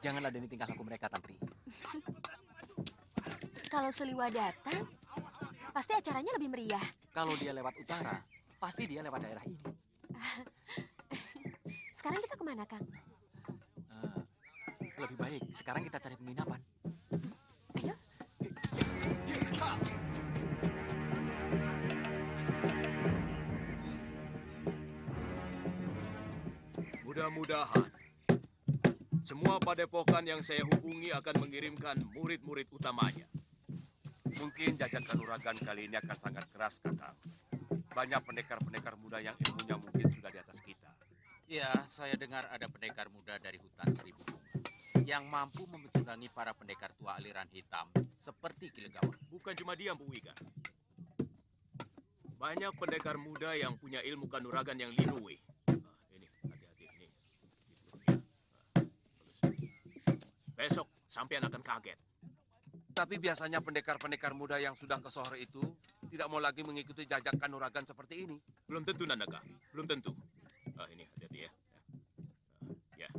Jangan ladeni tingkah laku mereka, Tantri. Kalau Suliwa datang, pasti acaranya lebih meriah. Kalau dia lewat utara, pasti dia lewat daerah ini. Sekarang kita kemana, Kang? Lebih baik sekarang kita cari penginapan. Ayo. Mudah-mudahan semua padepokan yang saya hubungi akan mengirimkan murid-murid utamanya. Mungkin Jajak Kanuragan kali ini akan sangat keras, Kakang. Banyak pendekar-pendekar muda yang ilmunya mungkin sudah di atas kita. Ya, saya dengar ada pendekar muda dari hutan Seribu Bunga yang mampu membecurangi para pendekar tua aliran hitam seperti Kilegawa. Bukan cuma dia, Bu Wika. Banyak pendekar muda yang punya ilmu kanuragan yang linui. Ini, hati-hati ini. Besok sampean akan kaget. Tapi biasanya pendekar-pendekar muda yang sudah ke Sohor itu tidak mau lagi mengikuti Jajak Kanuragan seperti ini. Belum tentu, Nandaka. Belum tentu. Ini hati-hati ya. Ya.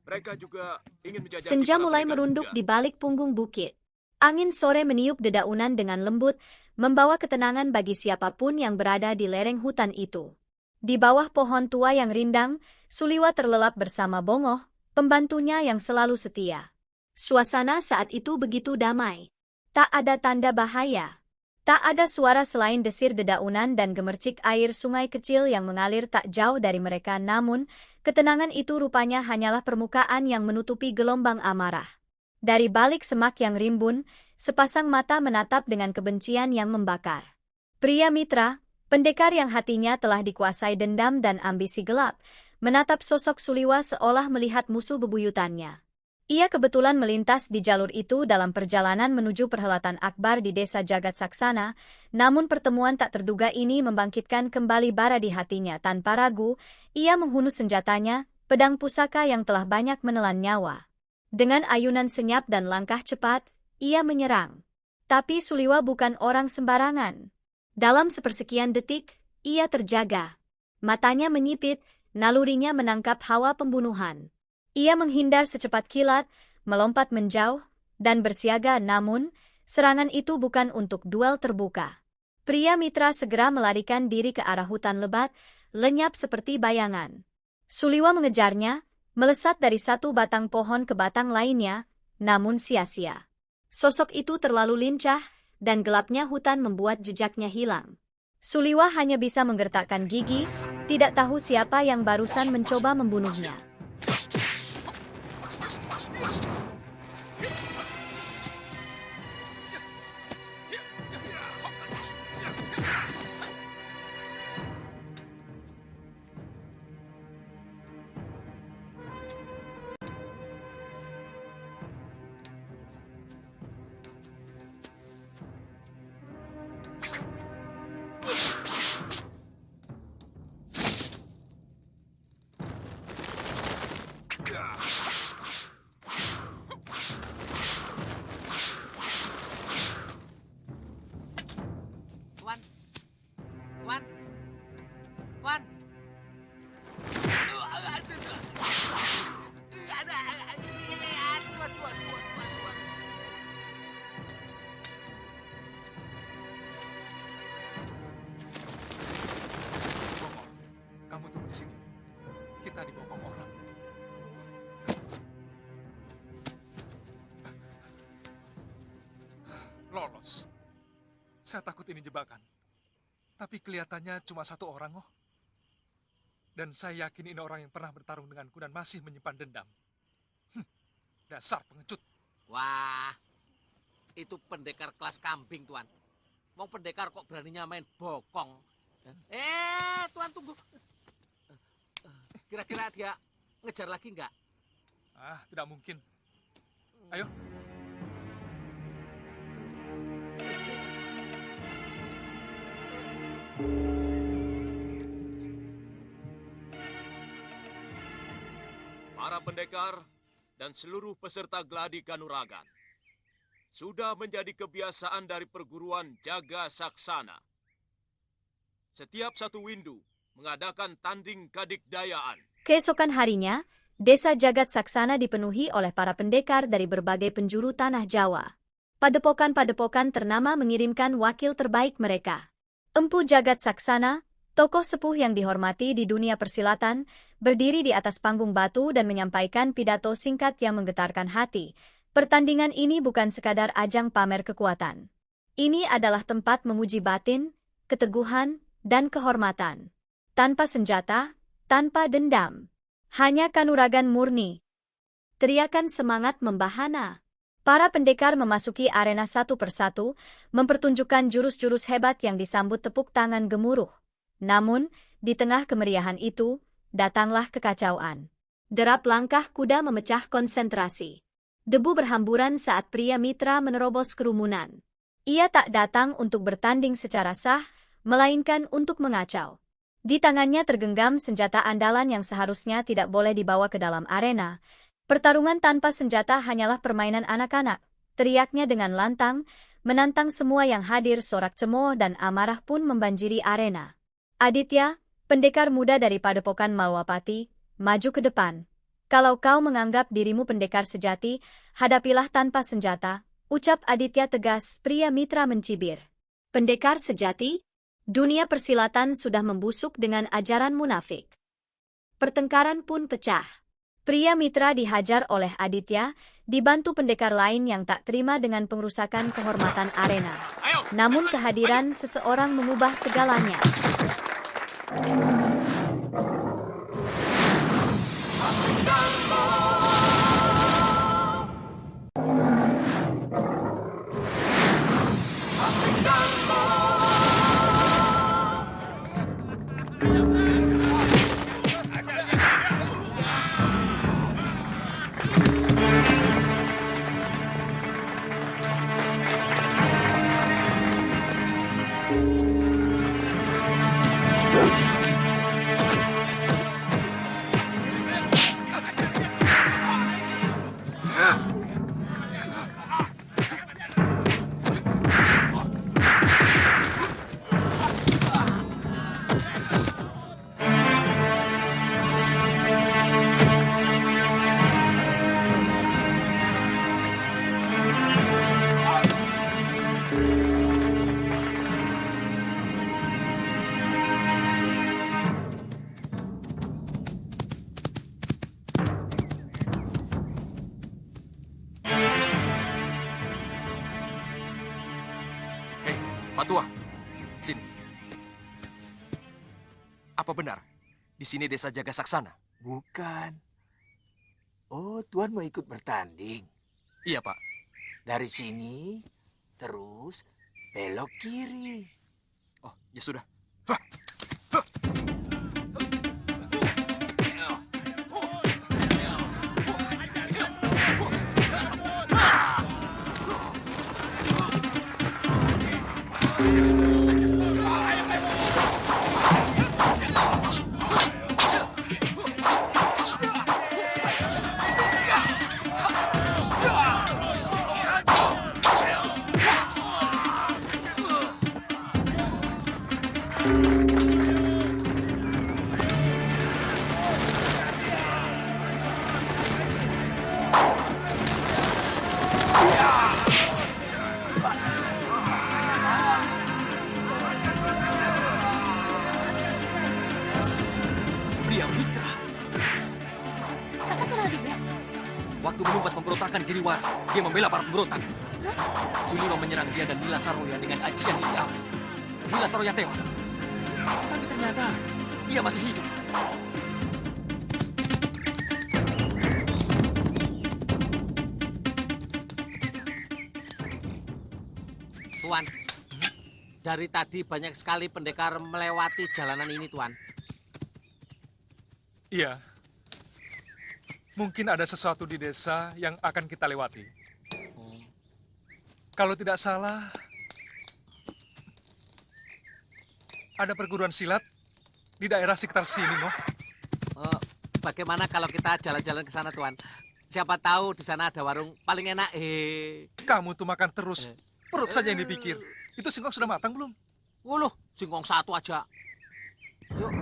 Mereka juga ingin menjajaki Senja para mulai pendekar merunduk muda. di balik punggung bukit. Angin sore meniup dedaunan dengan lembut, membawa ketenangan bagi siapapun yang berada di lereng hutan itu. Di bawah pohon tua yang rindang, Suliwa terlelap bersama Bongoh, pembantunya yang selalu setia. Suasana saat itu begitu damai. Tak ada tanda bahaya. Tak ada suara selain desir dedaunan dan gemercik air sungai kecil yang mengalir tak jauh dari mereka. Namun, ketenangan itu rupanya hanyalah permukaan yang menutupi gelombang amarah. Dari balik semak yang rimbun, sepasang mata menatap dengan kebencian yang membakar. Pria Mitra, pendekar yang hatinya telah dikuasai dendam dan ambisi gelap, menatap sosok Suliwa seolah melihat musuh bebuyutannya. Ia kebetulan melintas di jalur itu dalam perjalanan menuju perhelatan akbar di desa Jagat Saksana, namun pertemuan tak terduga ini membangkitkan kembali bara di hatinya. Tanpa ragu, ia menghunus senjatanya, pedang pusaka yang telah banyak menelan nyawa. Dengan ayunan senyap dan langkah cepat, ia menyerang. Tapi Suliwa bukan orang sembarangan. Dalam sepersekian detik, ia terjaga. Matanya menyipit, nalurinya menangkap hawa pembunuhan. Ia menghindar secepat kilat, melompat menjauh, dan bersiaga. Namun, serangan itu bukan untuk duel terbuka. Pria Mitra segera melarikan diri ke arah hutan lebat, lenyap seperti bayangan. Suliwa mengejarnya, melesat dari satu batang pohon ke batang lainnya, namun sia-sia. Sosok itu terlalu lincah, dan gelapnya hutan membuat jejaknya hilang. Suliwa hanya bisa menggertakkan gigi, tidak tahu siapa yang barusan mencoba membunuhnya. Kita dibokong orang. Lolos. Saya takut ini jebakan. Tapi kelihatannya cuma satu orang, oh. Dan saya yakin ini orang yang pernah bertarung denganku dan masih menyimpan dendam. Dasar pengecut. Wah, itu pendekar kelas kambing, Tuan. Mau pendekar kok beraninya main bokong. Tuan tunggu. Kira-kira dia ngejar lagi nggak? Tidak mungkin. Ayo. Para pendekar dan seluruh peserta gladi kanuragan sudah menjadi kebiasaan dari perguruan Jaga Saksana. Setiap satu windu mengadakan tanding kadikdayaan. Keesokan harinya, desa Jagat Saksana dipenuhi oleh para pendekar dari berbagai penjuru tanah Jawa. Padepokan-padepokan ternama mengirimkan wakil terbaik mereka. Empu Jagat Saksana, tokoh sepuh yang dihormati di dunia persilatan, berdiri di atas panggung batu dan menyampaikan pidato singkat yang menggetarkan hati. Pertandingan ini bukan sekadar ajang pamer kekuatan. Ini adalah tempat menguji batin, keteguhan, dan kehormatan. Tanpa senjata, tanpa dendam. Hanya kanuragan murni. Teriakan semangat membahana. Para pendekar memasuki arena satu persatu, mempertunjukkan jurus-jurus hebat yang disambut tepuk tangan gemuruh. Namun, di tengah kemeriahan itu, datanglah kekacauan. Derap langkah kuda memecah konsentrasi. Debu berhamburan saat pria mitra menerobos kerumunan. Ia tak datang untuk bertanding secara sah, melainkan untuk mengacau. Di tangannya tergenggam senjata andalan yang seharusnya tidak boleh dibawa ke dalam arena. Pertarungan tanpa senjata hanyalah permainan anak-anak, teriaknya dengan lantang, menantang semua yang hadir. Sorak cemooh dan amarah pun membanjiri arena. Aditya, pendekar muda dari Padepokan Malwapati, maju ke depan. Kalau kau menganggap dirimu pendekar sejati, hadapilah tanpa senjata, ucap Aditya tegas. Pria mitra mencibir. Pendekar sejati? Dunia persilatan sudah membusuk dengan ajaran munafik. Pertengkaran pun pecah. Pria mitra dihajar oleh Aditya, dibantu pendekar lain yang tak terima dengan pengerusakan kehormatan arena. Namun kehadiran seseorang mengubah segalanya. Pak Tua, sini. Apa benar di sini desa Jaga Saksana? Bukan. Oh, Tuan mau ikut bertanding? Iya, Pak. Dari sini, terus belok kiri. Oh, ya sudah. Pria mitra. Kakak kenal dia? Waktu menumpas pemberontakan Giriwara, dia membela para pemberontak. Suliwa menyerang dia dan Nila Saroya dengan ajian inti api. Nila Saroya tewas. Tapi ternyata dia masih hidup. Tuan, dari tadi banyak sekali pendekar melewati jalanan ini, Tuan. Iya. Mungkin ada sesuatu di desa yang akan kita lewati. Kalau tidak salah, ada perguruan silat di daerah sekitar sini, Noh. Bagaimana kalau kita jalan-jalan ke sana, Tuan? Siapa tahu di sana ada warung paling enak. Kamu tuh makan terus. Perut saja yang dipikir. Itu singkong sudah matang belum? Wuluh, singkong satu aja. Yuk.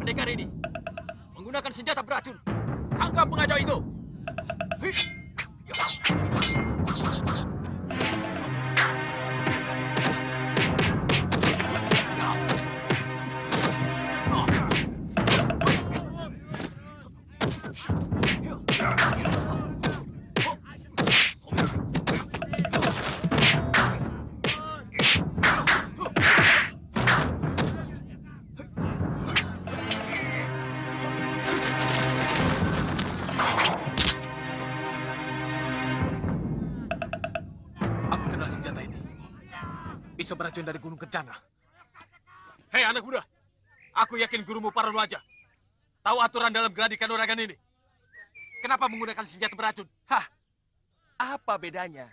pendekar ini menggunakan senjata beracun. Tangkap pengacau itu. Aku kenal senjata ini. Bisa beracun dari Gunung Kencana. Hei anak muda, aku yakin gurumu Paranuaja tahu aturan dalam gladi kanuragan ini. Kenapa menggunakan senjata beracun? Hah, apa bedanya?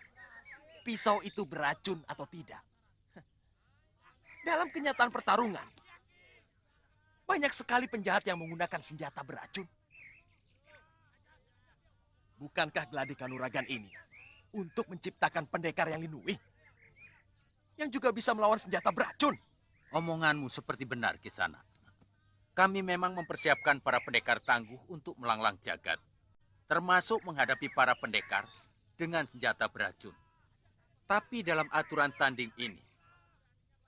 Pisau itu beracun atau tidak? Dalam kenyataan pertarungan, banyak sekali penjahat yang menggunakan senjata beracun. Bukankah gladi kanuragan ini untuk menciptakan pendekar yang linui? Yang juga bisa melawan senjata beracun. Omonganmu seperti benar, Kisana. Kami memang mempersiapkan para pendekar tangguh untuk melanglang jagat, termasuk menghadapi para pendekar dengan senjata beracun. Tapi dalam aturan tanding ini,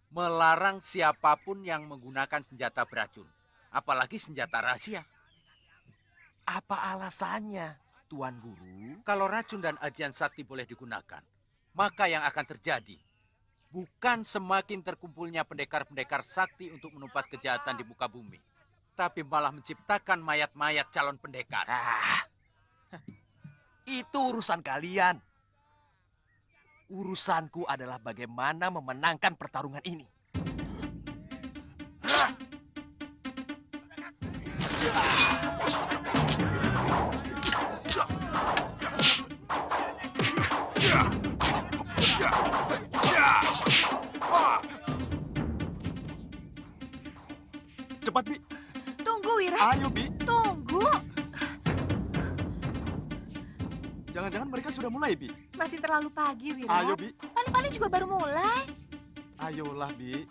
melarang siapapun yang menggunakan senjata beracun, apalagi senjata rahasia. Apa alasannya, Tuan Guru? Kalau racun dan ajian sakti boleh digunakan, maka yang akan terjadi bukan semakin terkumpulnya pendekar-pendekar sakti untuk menumpas kejahatan di muka bumi, tapi malah menciptakan mayat-mayat calon pendekar. Itu urusan kalian. Urusanku adalah bagaimana memenangkan pertarungan ini. Cepat, Bi. Tunggu, Wira. Ayo, Bi. Tunggu. Jangan-jangan mereka sudah mulai, Bi. Masih terlalu pagi, Wira. Ayo, Bi. Paling-paling juga baru mulai. Ayolah, Bi.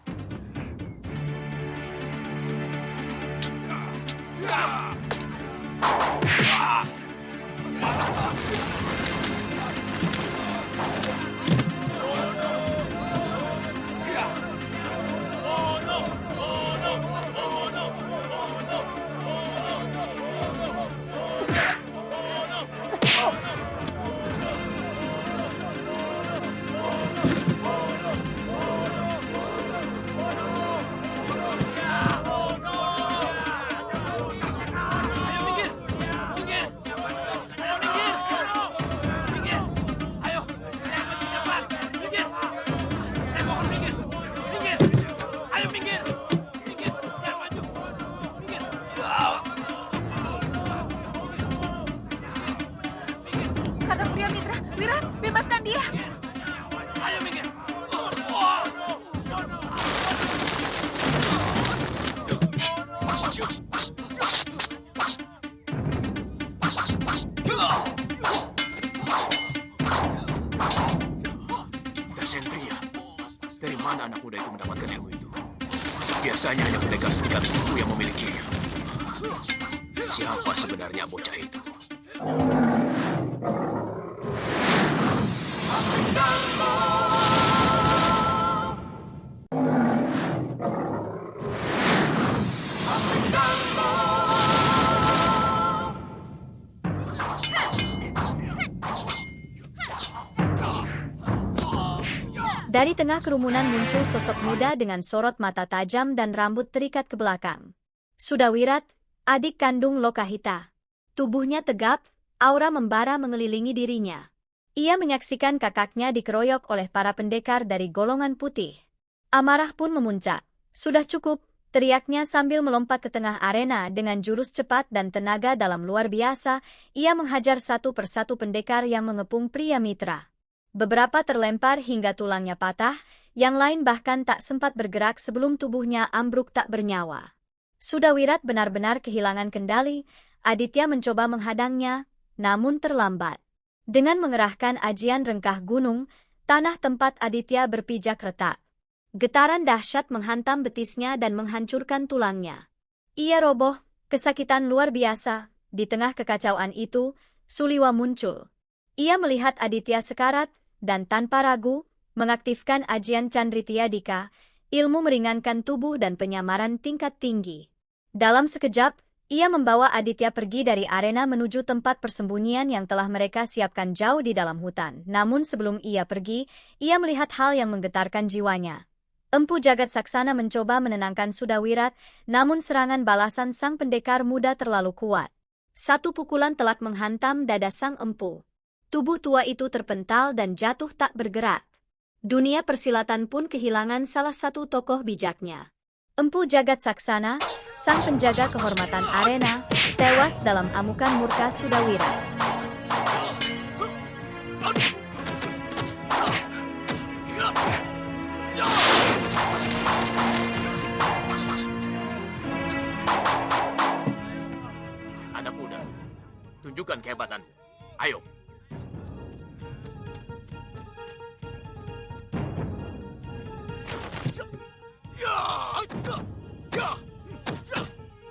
Kakak Pria Mitra, Wira, bebaskan dia. Dasentria, dari mana anak muda itu mendapatkan ilmu itu? Biasanya hanya pendekar setingkat guru yang memilikinya. Siapa sebenarnya bocah itu? Dari tengah kerumunan muncul sosok muda dengan sorot mata tajam dan rambut terikat ke belakang. Sudawirat, adik kandung Lokahita. Tubuhnya tegap, aura membara mengelilingi dirinya. Ia menyaksikan kakaknya dikeroyok oleh para pendekar dari golongan putih. Amarah pun memuncak. Sudah cukup, teriaknya sambil melompat ke tengah arena dengan jurus cepat dan tenaga dalam luar biasa. Ia menghajar satu persatu pendekar yang mengepung Pria Mitra. Beberapa terlempar hingga tulangnya patah, yang lain bahkan tak sempat bergerak sebelum tubuhnya ambruk tak bernyawa. Sudawirat benar-benar kehilangan kendali. Aditya mencoba menghadangnya, namun terlambat. Dengan mengerahkan ajian rengkah gunung, tanah tempat Aditya berpijak retak. Getaran dahsyat menghantam betisnya dan menghancurkan tulangnya. Ia roboh, kesakitan luar biasa. Di tengah kekacauan itu, Suliwa muncul. Ia melihat Aditya sekarat, dan tanpa ragu, mengaktifkan ajian Chandritya-dika, ilmu meringankan tubuh dan penyamaran tingkat tinggi. Dalam sekejap, ia membawa Aditya pergi dari arena menuju tempat persembunyian yang telah mereka siapkan jauh di dalam hutan. Namun sebelum ia pergi, ia melihat hal yang menggetarkan jiwanya. Empu Jagat Saksana mencoba menenangkan Sudawirat, namun serangan balasan sang pendekar muda terlalu kuat. Satu pukulan telak menghantam dada sang empu. Tubuh tua itu terpental dan jatuh tak bergerak. Dunia persilatan pun kehilangan salah satu tokoh bijaknya. Empu Jagat Saksana, sang penjaga kehormatan arena, tewas dalam amukan murka Sudawirat. Anak muda, tunjukkan kehebatanmu. Ayo.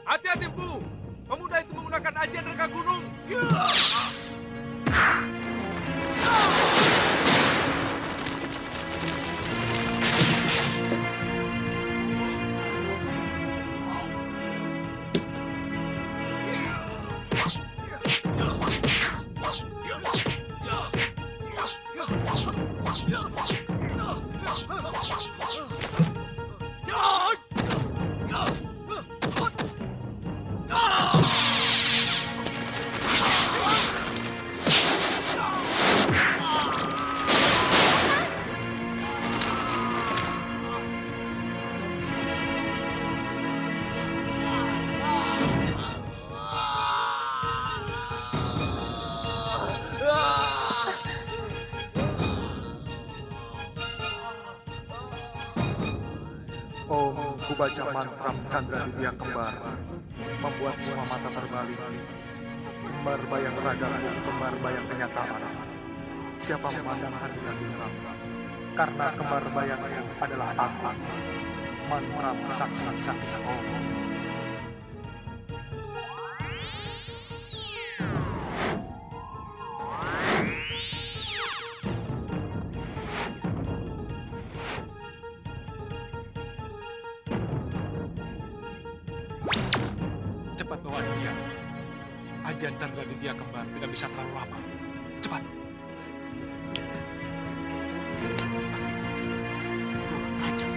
Hati-hati, Bu. Pemuda itu menggunakan ajian reka gunung. Om, ku baca mantra Chandra Widya kembar, membuat semua mata terbalik. Kembar bayang ragaku, kembar bayang kenyataan. Siapa memandang hati dan bilang, karena kembar bayangku adalah aku. Mantra saksi Om. Cepat bawa dia. Ajian Chandra Widya kembar tidak bisa terlalu lama. Cepat. Kurang ajar.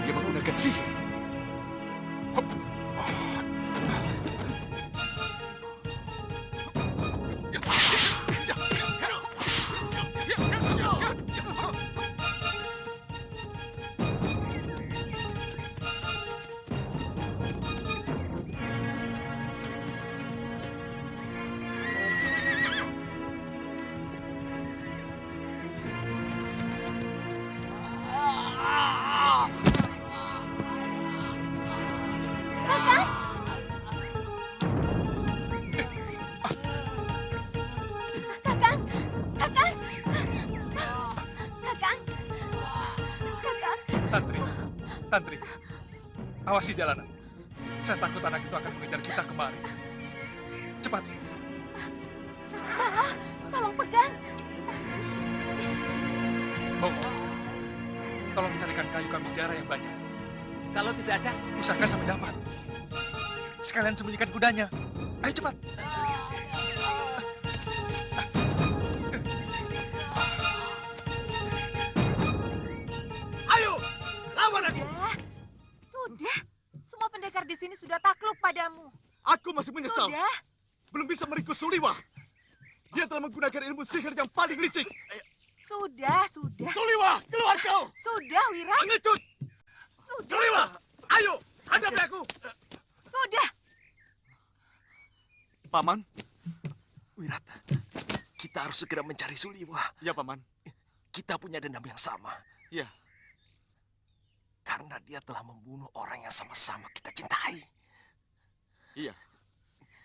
Dia menggunakan sihir. Tantri, awasi jalanan. Saya takut anak itu akan mengejar kita kemari. Cepat. Bongo, tolong pegang. Bongo, tolong carikan kayu kambing jara yang banyak. Kalau tidak ada, Usahakan sampai dapat. Sekalian sembunyikan kudanya. Ayo cepat. Ayo, lawan aku. Sudah. Semua pendekar di sini sudah takluk padamu. Aku masih menyesal. Sudah. Belum bisa meringkus Suliwa. Dia telah menggunakan ilmu sihir yang paling licik. Sudah. Suliwa, keluar kau. Sudah, Wira. Pengecut. Sudah. Suliwa, ayo, hadapi aku. Sudah. Paman. Wirata, kita harus segera mencari Suliwa. Ya, Paman. Kita punya dendam yang sama. Ya. Karena dia telah membunuh orang yang sama-sama kita cintai. Iya.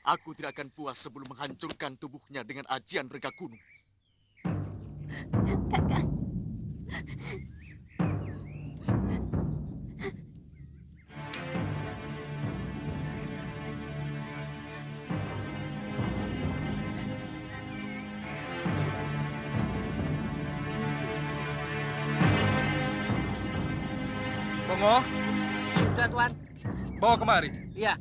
Aku tidak akan puas sebelum menghancurkan tubuhnya dengan ajian rega gunung. Kakang. Bongo, Sudah, Tuan. bawa kemari. Iya.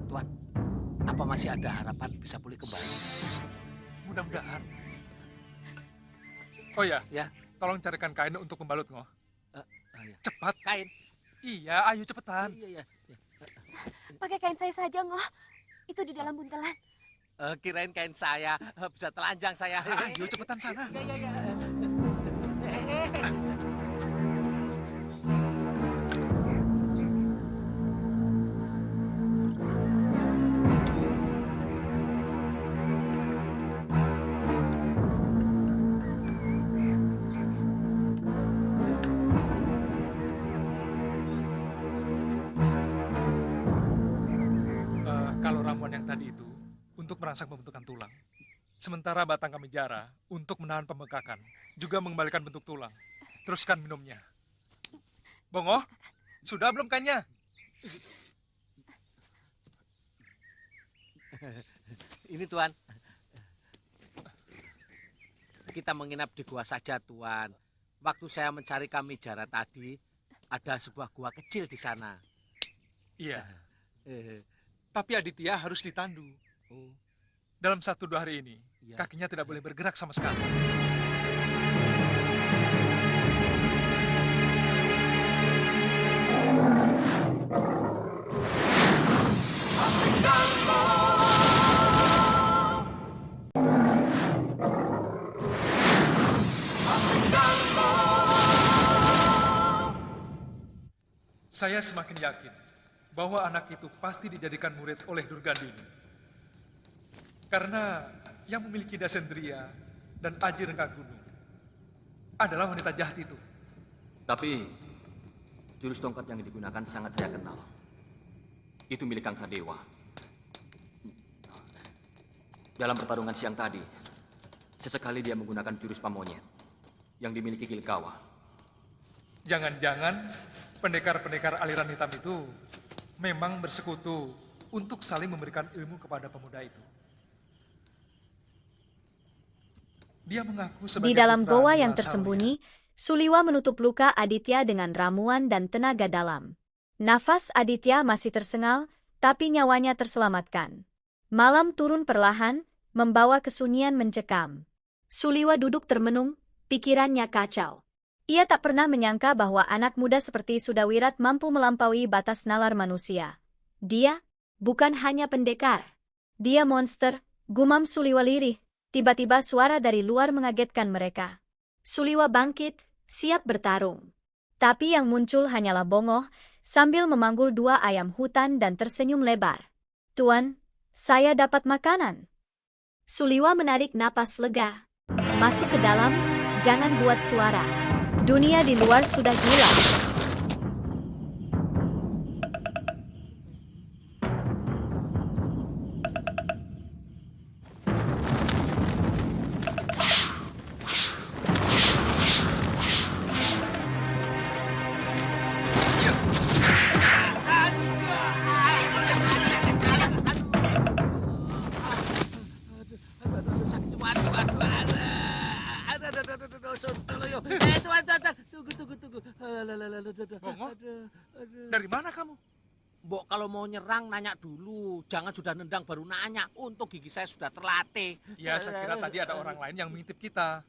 Tuan, apa masih ada harapan bisa pulih kembali? Mudah-mudahan. Oh ya, Ya. tolong carikan kain untuk membalut, Ngoh. Iya. Cepat. Kain. Iya, ayo cepetan. Iya, iya. Pakai kain saya saja, Ngoh. Itu di dalam buntelan. Kirain kain saya bisa telanjang saya. Ayo cepetan sana. Iya, iya, iya. Kalau ramuan yang tadi itu untuk merangsang pembentukan tulang. Sementara batang kamijara untuk menahan pembengkakan, juga mengembalikan bentuk tulang. Teruskan minumnya. Bongo, sudah belum kainnya? Ini, Tuan. Kita menginap di gua saja, Tuan. Waktu saya mencari kamijara tadi, ada sebuah gua kecil di sana. Iya. Tapi Aditya harus ditandu. Dalam 1-2 hari ini, Iya. kakinya tidak boleh bergerak sama sekali. Saya semakin yakin bahwa anak itu pasti dijadikan murid oleh Durgandini. Karena yang memiliki Dasendria dan Aji Renggang Gunung adalah wanita jahat itu. Tapi jurus tongkat yang digunakan sangat saya kenal. Itu milik Kang Sadewa. Dalam pertarungan siang tadi, sesekali dia menggunakan jurus pamonyet yang dimiliki Gilgawa. Jangan-jangan pendekar-pendekar aliran hitam itu memang bersekutu untuk saling memberikan ilmu kepada pemuda itu. Dia mengaku sebagai Di dalam putra goa Nila yang Sarya. tersembunyi, Suliwa menutup luka Aditya dengan ramuan dan tenaga dalam. Nafas Aditya masih tersengal, tapi nyawanya terselamatkan. Malam turun perlahan, membawa kesunyian mencekam. Suliwa duduk termenung, pikirannya kacau. Ia tak pernah menyangka bahwa anak muda seperti Sudawirat mampu melampaui batas nalar manusia. Dia bukan hanya pendekar. Dia monster, gumam Suliwa lirih. Tiba-tiba suara dari luar mengagetkan mereka. Suliwa bangkit, siap bertarung. Tapi yang muncul hanyalah Bongoh, sambil memanggul 2 ayam hutan dan tersenyum lebar. "Tuan, saya dapat makanan." Suliwa menarik napas lega. "Masuk ke dalam, jangan buat suara. Dunia di luar sudah gila." Sakit cuma Tunggu. Bongo? Dari mana kamu? Mbok kalau mau nyerang nanya dulu, jangan sudah nendang baru nanya. Untuk gigi saya sudah terlatih. Ya, saya kira tadi ada orang lain yang mengintip kita.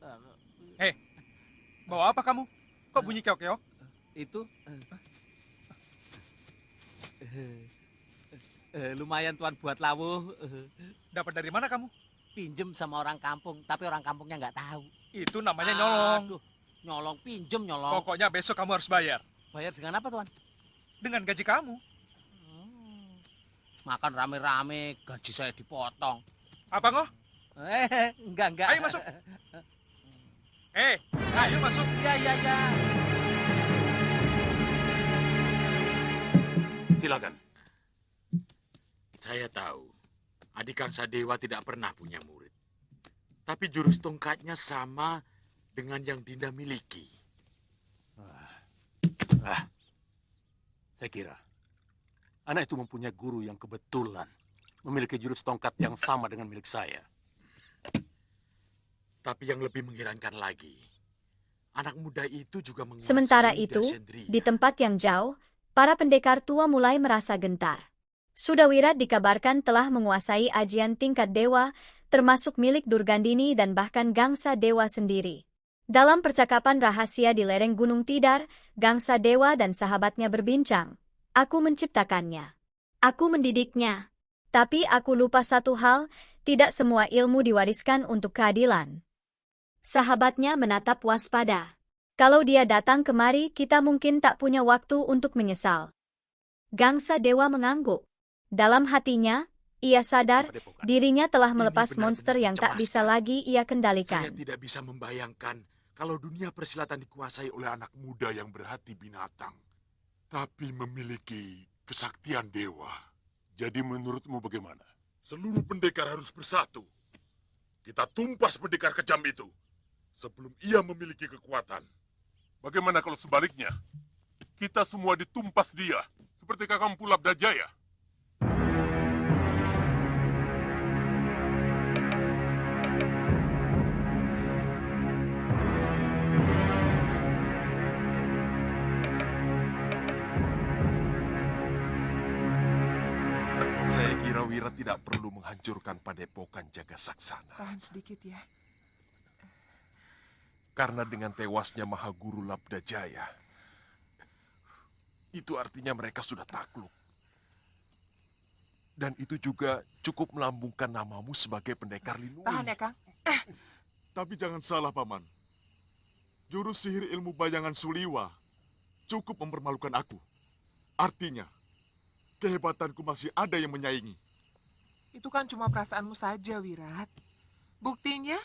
Bawa apa kamu? Kok bunyi keok-keok? Itu lumayan Tuan buat lawuh. Dapat dari mana kamu? Pinjem sama orang kampung, tapi orang kampungnya nggak tahu. Itu namanya nyolong. Aduh, nyolong, pinjem nyolong. Pokoknya besok kamu harus bayar. Bayar dengan apa, Tuan? Dengan gaji kamu. Makan rame-rame, gaji saya dipotong. Apa ngoh? Enggak. Ayo masuk. Ayo masuk. Iya. Silakan. Saya tahu, adik Kang Sadewa tidak pernah punya murid. Tapi jurus tongkatnya sama dengan yang Dinda miliki. Saya kira anak itu mempunyai guru yang kebetulan memiliki jurus tongkat yang sama dengan milik saya. Tapi yang lebih mengherankan lagi, anak muda itu juga menguasai Sementara itu, Dasendria. di tempat yang jauh, para pendekar tua mulai merasa gentar. Sudawirat dikabarkan telah menguasai ajian tingkat dewa, termasuk milik Durgandini dan bahkan Gangsa Dewa sendiri. Dalam percakapan rahasia di lereng Gunung Tidar, Gangsa Dewa dan sahabatnya berbincang. Aku menciptakannya. Aku mendidiknya. Tapi aku lupa satu hal, tidak semua ilmu diwariskan untuk keadilan. Sahabatnya menatap waspada. Kalau dia datang kemari, kita mungkin tak punya waktu untuk menyesal. Gangsa Dewa mengangguk. Dalam hatinya, ia sadar dirinya telah melepas monster yang tak bisa lagi ia kendalikan. Saya tidak bisa membayangkan kalau dunia persilatan dikuasai oleh anak muda yang berhati binatang, tapi memiliki kesaktian dewa. Jadi menurutmu bagaimana? Seluruh pendekar harus bersatu. Kita tumpas pendekar kejam itu sebelum ia memiliki kekuatan. Bagaimana kalau sebaliknya? Kita semua ditumpas dia, seperti Kakang Pulap Dajaya. Saya kira Wira tidak perlu menghancurkan padepokan Jaga Saksana. Tahan sedikit ya. Karena dengan tewasnya Mahaguru Labda Jaya, itu artinya mereka sudah takluk. Dan itu juga cukup melambungkan namamu sebagai pendekar Linui. Tahan ya, Kang. Tapi jangan salah, Paman. Jurus sihir ilmu bayangan Suliwa cukup mempermalukan aku. Artinya, kehebatanku masih ada yang menyaingi. Itu kan cuma perasaanmu saja, Wirat. Buktinya,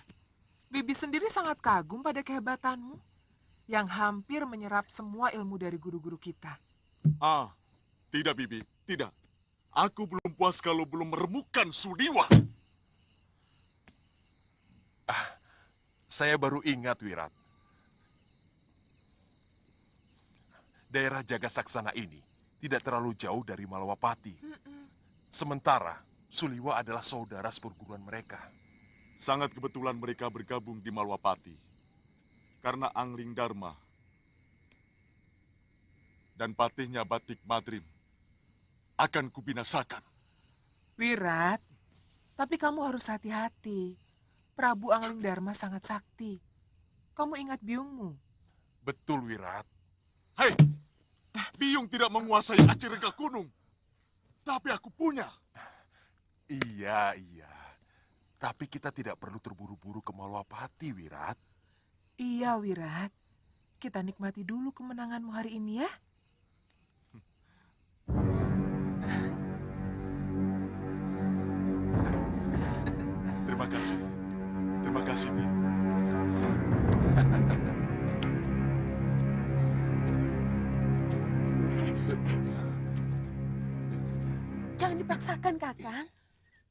Bibi sendiri sangat kagum pada kehebatanmu yang hampir menyerap semua ilmu dari guru-guru kita. Ah, tidak Bibi, tidak. Aku belum puas kalau belum meremukkan Suliwa. Saya baru ingat, Wirat. Daerah Jaga Saksana ini tidak terlalu jauh dari Malawapati. Sementara Suliwa adalah saudara seperguruan mereka. Sangat kebetulan mereka bergabung di Malwapati. Karena Angling Dharma dan patihnya Batik Madrim akan kubinasakan. Wirat, tapi kamu harus hati-hati. Prabu Angling Dharma sangat sakti. Kamu ingat biungmu? Betul, Wirat. Hei, biung tidak menguasai aci rega gunung. Tapi aku punya. Iya. Tapi kita tidak perlu terburu-buru ke Malwapati, Wirat. Iya, Wirat. Kita nikmati dulu kemenanganmu hari ini ya. Terima kasih. Terima kasih, Bi. Jangan dipaksakan, Kakang.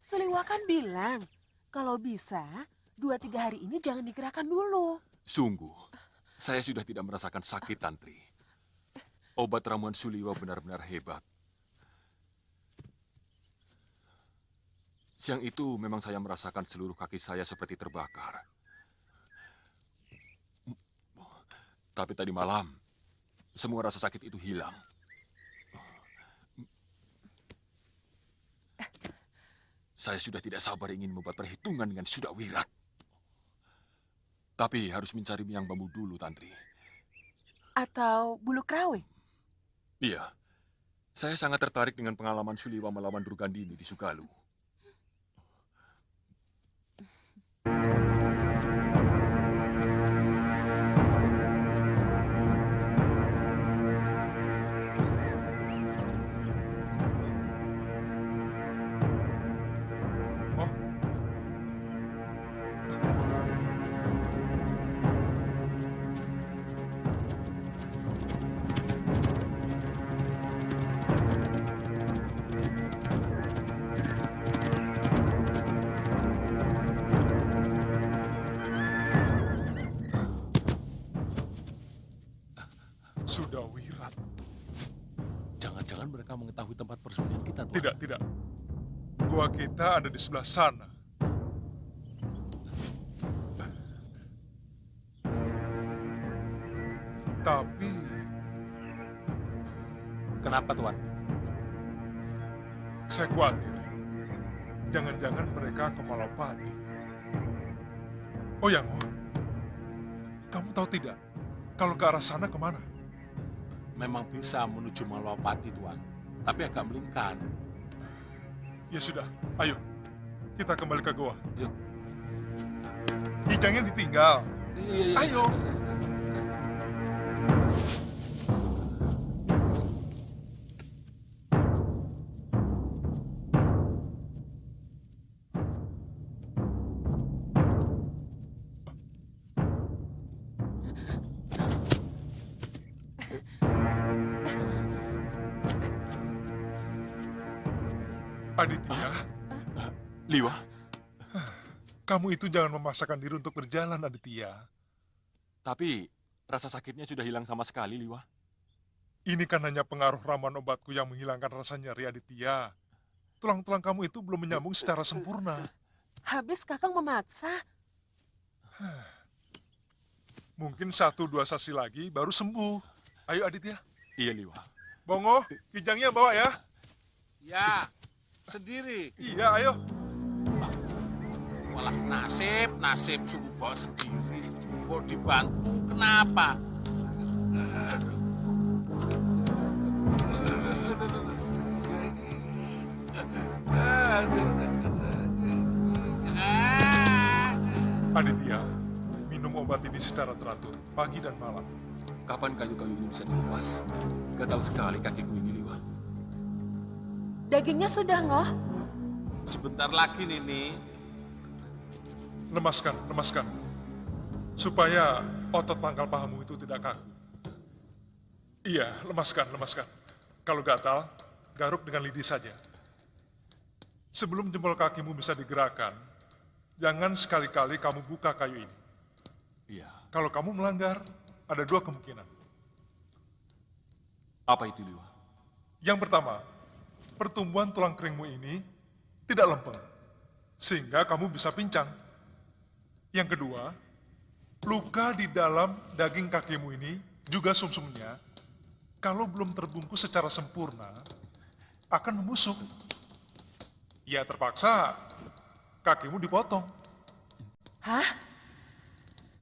Suliwa kan bilang, kalau bisa, 2-3 hari ini jangan digerakkan dulu. Sungguh, saya sudah tidak merasakan sakit, Tantri. Obat ramuan Suliwa benar-benar hebat. Siang itu memang saya merasakan seluruh kaki saya seperti terbakar. Tapi tadi malam, semua rasa sakit itu hilang. Saya sudah tidak sabar ingin membuat perhitungan dengan Sudawirat. Tapi harus mencari Miang Bambu dulu, Tantri. Atau bulu krawe? Iya, saya sangat tertarik dengan pengalaman Suliwa melawan Durgandini di Sugalu. Sudawirat. Jangan-jangan mereka mengetahui tempat persembunyian kita, Tuan. Tidak. Gua kita ada di sebelah sana. Tapi Kenapa, Tuan? saya khawatir. Jangan-jangan mereka ke Malapati. Oh ya, Ngo. Kamu tahu tidak, kalau ke arah sana kemana? Memang bisa menuju Malawapati, Tuan. Tapi agak melingkar. Ya sudah, ayo. Kita kembali ke goa. Yuk. Kijangnya ditinggal. Iya. Ayo. Aditya, Liwa, kamu itu jangan memaksakan diri untuk berjalan, Aditya. tapi rasa sakitnya sudah hilang sama sekali, Liwa. Ini kan hanya pengaruh ramuan obatku yang menghilangkan rasa nyeri, Aditya. Tulang-tulang kamu itu belum menyambung secara sempurna. Habis Kakang memaksa. Mungkin 1-2 sesi lagi baru sembuh. Ayo, Aditya. Iya, Liwa. Bongo, kijangnya bawa ya. Ya, sendiri. Iya, ayo. Malah nasib suruh bawa sendiri. Mau dibantu, kenapa? Aditya, minum obat ini secara teratur, pagi dan malam. Kapan kayu-kayu ini bisa dilepas? Gatal sekali kakiku ini, Liwa. Dagingnya sudah, Ngoh. Sebentar lagi, Nini. Lemaskan. Supaya otot pangkal pahamu itu tidak kaku. Iya, lemaskan. Kalau gatal, garuk dengan lidi saja. Sebelum jempol kakimu bisa digerakkan, jangan sekali-kali kamu buka kayu ini. Iya. Kalau kamu melanggar, ada 2 kemungkinan. Apa itu, Liwa? Yang pertama, pertumbuhan tulang keringmu ini tidak lempeng, sehingga kamu bisa pincang. Yang kedua, luka di dalam daging kakimu ini, juga sumsumnya, kalau belum terbungkus secara sempurna, akan membusuk. Ya terpaksa, kakimu dipotong. Hah?